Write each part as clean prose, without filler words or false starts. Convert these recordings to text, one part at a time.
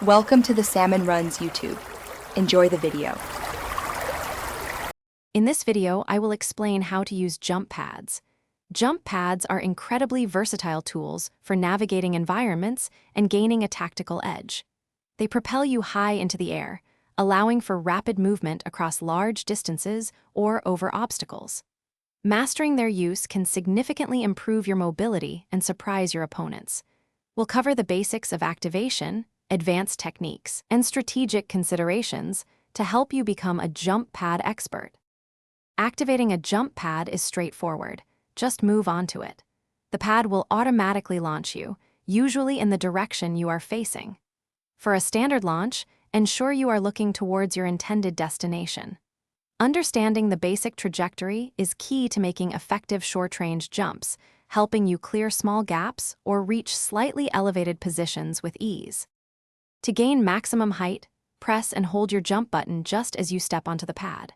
Welcome to the Salmon Runs YouTube. Enjoy the video. In this video, I will explain how to use jump pads. Jump pads are incredibly versatile tools for navigating environments and gaining a tactical edge. They propel you high into the air, allowing for rapid movement across large distances or over obstacles. Mastering their use can significantly improve your mobility and surprise your opponents. We'll cover the basics of activation, advanced techniques, and strategic considerations to help you become a jump pad expert. Activating a jump pad is straightforward. Just move onto it. The pad will automatically launch you, usually in the direction you are facing. For a standard launch, ensure you are looking towards your intended destination. Understanding the basic trajectory is key to making effective short-range jumps, helping you clear small gaps or reach slightly elevated positions with ease. To gain maximum height, press and hold your jump button just as you step onto the pad.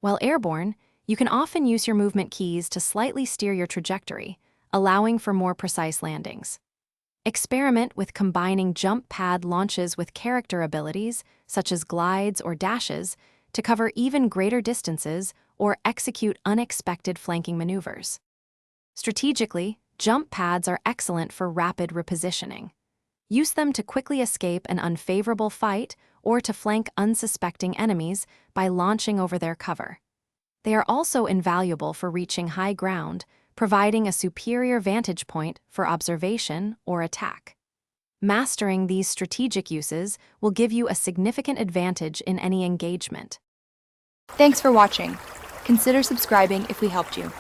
While airborne, you can often use your movement keys to slightly steer your trajectory, allowing for more precise landings. Experiment with combining jump pad launches with character abilities, such as glides or dashes, to cover even greater distances or execute unexpected flanking maneuvers. Strategically, jump pads are excellent for rapid repositioning. Use them to quickly escape an unfavorable fight or to flank unsuspecting enemies by launching over their cover. They are also invaluable for reaching high ground, providing a superior vantage point for observation or attack. Mastering these strategic uses will give you a significant advantage in any engagement. Thanks for watching. Consider subscribing if we helped you.